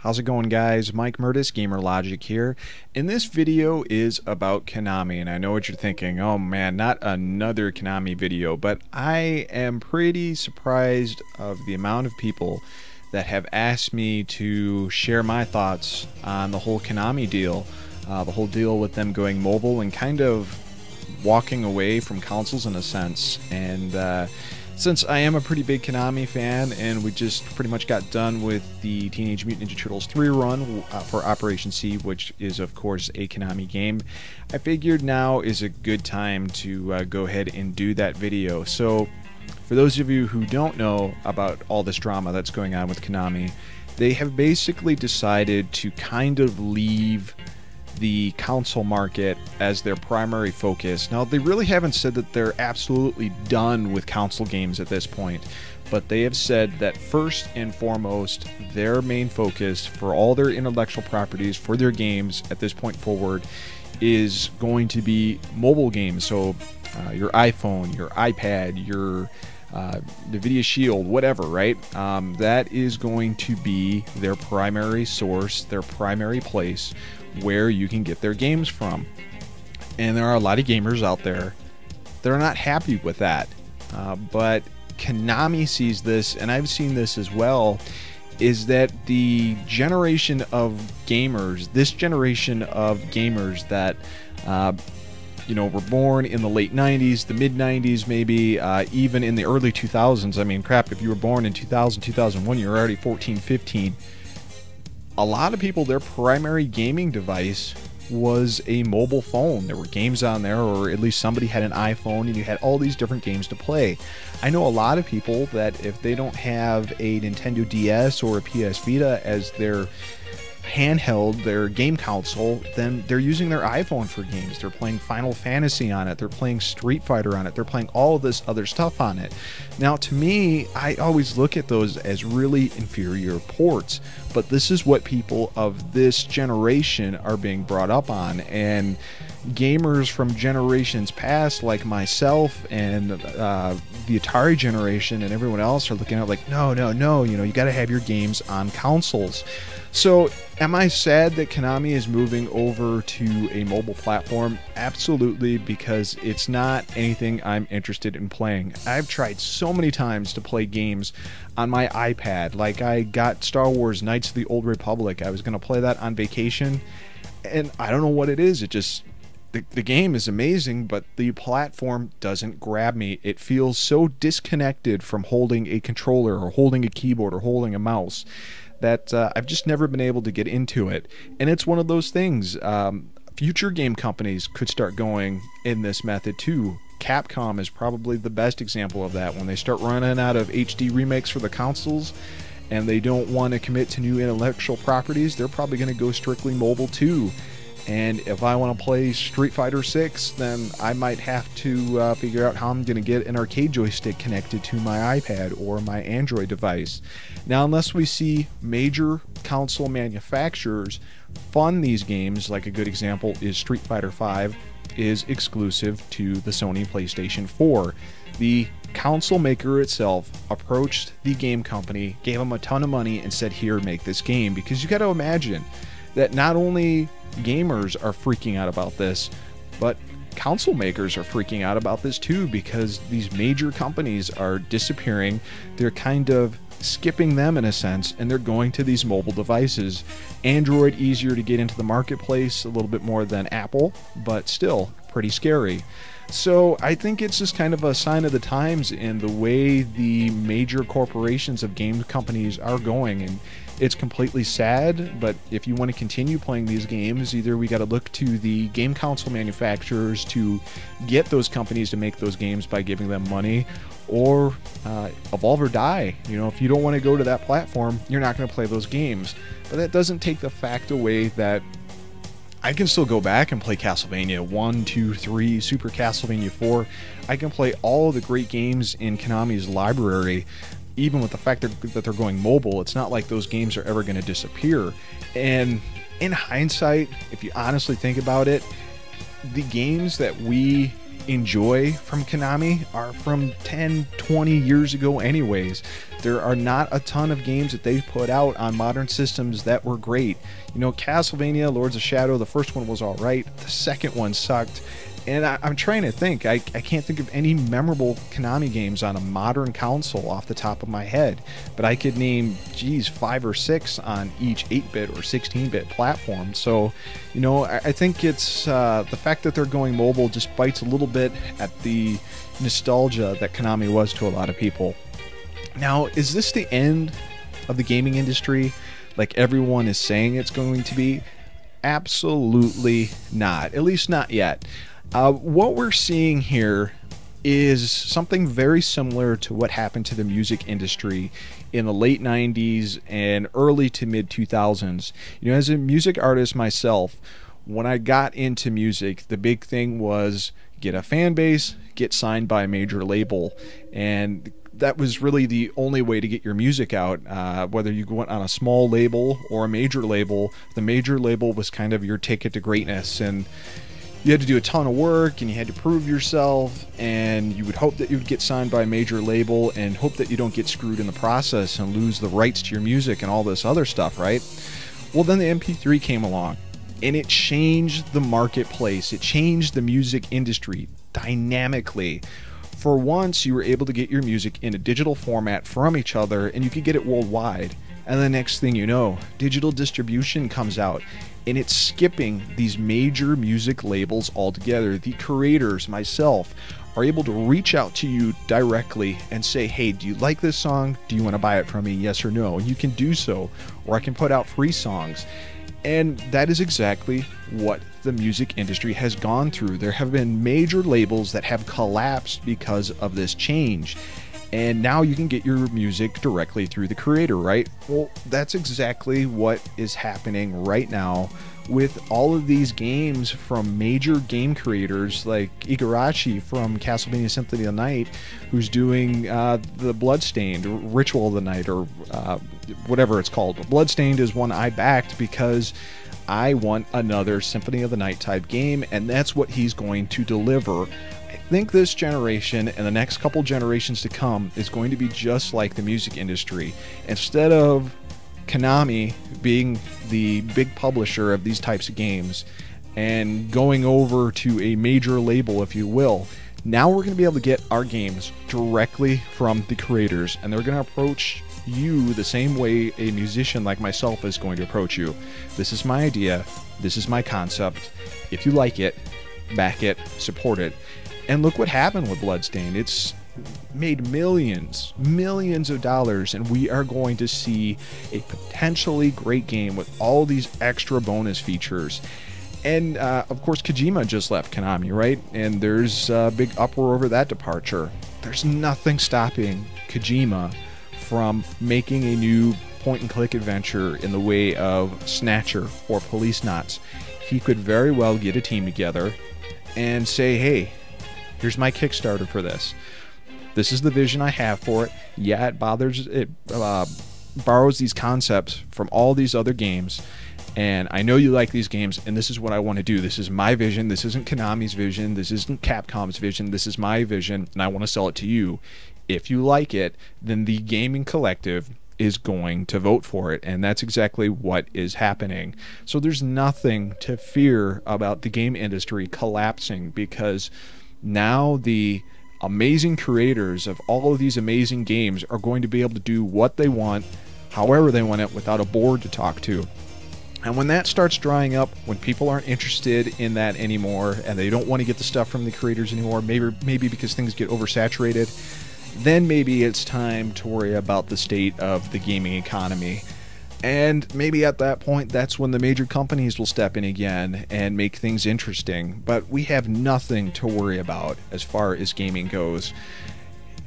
How's it going, guys? Mike Murtis, Gamer Logic here, and this video is about Konami. And I know what you're thinking, oh man, not another Konami video, but I am pretty surprised of the amount of people that have asked me to share my thoughts on the whole Konami deal, the whole deal with them going mobile and kind of walking away from consoles in a sense. And since I am a pretty big Konami fan, and we just pretty much got done with the Teenage Mutant Ninja Turtles 3 run for Operation C, which is of course a Konami game, I figured now is a good time to go ahead and do that video. So for those of you who don't know about all this drama that's going on with Konami, they have basically decided to kind of leave the console market as their primary focus. Now, they really haven't said that they're absolutely done with console games at this point, but they have said that first and foremost, their main focus for all their intellectual properties for their games at this point forward is going to be mobile games. So your iPhone, your iPad, your NVIDIA Shield, whatever, right? That is going to be their primary source, their primary place where you can get their games from. And there are a lot of gamers out there that are not happy with that. But Konami sees this, and I've seen this as well, is that the generation of gamers, this generation of gamers that were born in the late 90s, the mid 90s, maybe even in the early 2000s. I mean, crap, if you were born in 2000, 2001, you're already 14, 15. A lot of people, their primary gaming device was a mobile phone. There were games on there, or at least somebody had an iPhone, and you had all these different games to play. I know a lot of people that if they don't have a Nintendo DS or a PS Vita as their handheld, their game console, then they're using their iPhone for games. They're playing Final Fantasy on it, they're playing Street Fighter on it, they're playing all of this other stuff on it. Now, to me, I always look at those as really inferior ports, but this is what people of this generation are being brought up on. And gamers from generations past, like myself and the Atari generation and everyone else, are looking at like, no, you got to have your games on consoles. So, am I sad that Konami is moving over to a mobile platform? Absolutely, because it's not anything I'm interested in playing. I've tried so many times to play games on my iPad. Like, I got Star Wars Knights of the Old Republic. I was going to play that on vacation, and I don't know what it is. It just... The game is amazing, but the platform doesn't grab me. It feels so disconnected from holding a controller or holding a keyboard or holding a mouse that I've just never been able to get into it. And it's one of those things. Future game companies could start going in this method too. Capcom is probably the best example of that. When they start running out of HD remakes for the consoles and they don't want to commit to new intellectual properties, they're probably going to go strictly mobile too. And if I want to play Street Fighter 6, then I might have to figure out how I'm going to get an arcade joystick connected to my iPad or my Android device. Now, unless we see major console manufacturers fund these games, like a good example is Street Fighter 5, is exclusive to the Sony PlayStation 4. The console maker itself approached the game company, gave them a ton of money, and said, here, make this game. Because you got to imagine that not only gamers are freaking out about this, but console makers are freaking out about this too, because these major companies are disappearing. They're kind of skipping them in a sense, and they're going to these mobile devices. Android easier to get into the marketplace a little bit more than Apple, but still pretty scary. So I think it's just kind of a sign of the times in the way the major corporations of game companies are going, and it's completely sad. But if you want to continue playing these games, either we got to look to the game console manufacturers to get those companies to make those games by giving them money, or evolve or die. If you don't want to go to that platform, you're not going to play those games. But that doesn't take the fact away that I can still go back and play Castlevania 1, 2, 3, Super Castlevania 4. I can play all the great games in Konami's library, even with the fact that they're going mobile. It's not like those games are ever going to disappear. And in hindsight, if you honestly think about it, the games that we enjoy from Konami are from 10, 20 years ago anyways. There are not a ton of games that they put out on modern systems that were great. You know, Castlevania, Lords of Shadow, the first one was alright, the second one sucked. And I'm trying to think, I can't think of any memorable Konami games on a modern console off the top of my head. But I could name, geez, 5 or 6 on each 8-bit or 16-bit platform. So, you know, I think it's the fact that they're going mobile just bites a little bit at the nostalgia that Konami was to a lot of people. Now, is this the end of the gaming industry like everyone is saying it's going to be? Absolutely not. At least not yet. What we're seeing here is something very similar to what happened to the music industry in the late 90s and early to mid 2000s. You know, as a music artist myself, when I got into music, the big thing was get a fan base, get signed by a major label, and that was really the only way to get your music out. Whether you went on a small label or a major label, the major label was kind of your ticket to greatness, and you had to do a ton of work and you had to prove yourself, and you would hope that you would get signed by a major label and hope that you don't get screwed in the process and lose the rights to your music and all this other stuff, right? Well, then the MP3 came along and it changed the marketplace. It changed the music industry dynamically. For once, you were able to get your music in a digital format from each other, and you could get it worldwide. And the next thing you know, digital distribution comes out, and it's skipping these major music labels altogether. The creators, myself, are able to reach out to you directly and say, hey, do you like this song? Do you want to buy it from me? Yes or no? And you can do so, or I can put out free songs. And that is exactly what the music industry has gone through. There have been major labels that have collapsed because of this change. And now you can get your music directly through the creator, right? Well, that's exactly what is happening right now with all of these games from major game creators like Igarashi from Castlevania Symphony of the Night, who's doing the Bloodstained Ritual of the Night, or whatever it's called. Bloodstained is one I backed because I want another Symphony of the Night type game, and that's what he's going to deliver. I think this generation and the next couple generations to come is going to be just like the music industry. Instead of Konami being the big publisher of these types of games and going over to a major label, if you will, now we're going to be able to get our games directly from the creators, and they're going to approach you the same way a musician like myself is going to approach you. This is my idea, this is my concept. If you like it, back it, support it. And look what happened with Bloodstained. It's made millions of dollars, and we are going to see a potentially great game with all these extra bonus features. And of course, Kojima just left Konami, right? And there's a big uproar over that departure. There's nothing stopping Kojima from making a new point-and-click adventure in the way of Snatcher or Policenauts. He could very well get a team together and say, hey, here's my Kickstarter for this. This is the vision I have for it. Yeah, it borrows these concepts from all these other games, and I know you like these games, and this is what I want to do. This is my vision. This isn't Konami's vision. This isn't Capcom's vision. This is my vision, and I want to sell it to you. If you like it, then the gaming collective is going to vote for it, and that's exactly what is happening. So there's nothing to fear about the game industry collapsing, because now the amazing creators of all of these amazing games are going to be able to do what they want, however they want it, without a board to talk to. And when that starts drying up, when people aren't interested in that anymore, and they don't want to get the stuff from the creators anymore, maybe because things get oversaturated, then maybe it's time to worry about the state of the gaming economy. And maybe at that point, that's when the major companies will step in again and make things interesting. But we have nothing to worry about as far as gaming goes.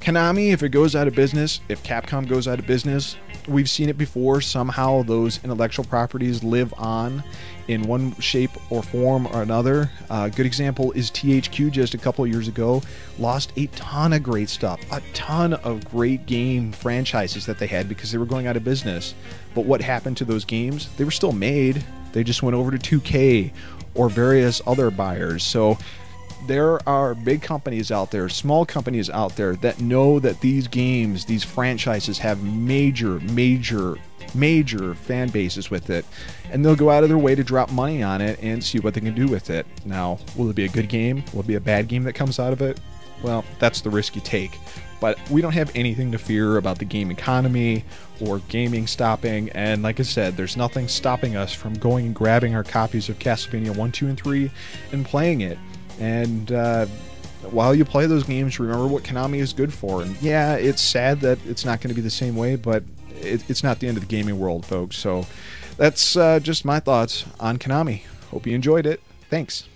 Konami, if it goes out of business, if Capcom goes out of business, we've seen it before. Somehow those intellectual properties live on in one shape or form or another. A good example is THQ just a couple of years ago lost a ton of great stuff, a ton of great game franchises that they had because they were going out of business. But what happened to those games? They were still made. They just went over to 2K or various other buyers. So there are big companies out there, small companies out there that know that these games, these franchises have major fan bases with it, and they'll go out of their way to drop money on it and see what they can do with it. Now, will it be a good game? Will it be a bad game that comes out of it? Well, that's the risk you take. But we don't have anything to fear about the game economy or gaming stopping, and like I said, there's nothing stopping us from going and grabbing our copies of Castlevania 1, 2, and 3 and playing it. And while you play those games, remember what Konami is good for. And yeah, it's sad that it's not going to be the same way, but it's not the end of the gaming world, folks. So that's just my thoughts on Konami. Hope you enjoyed it. Thanks.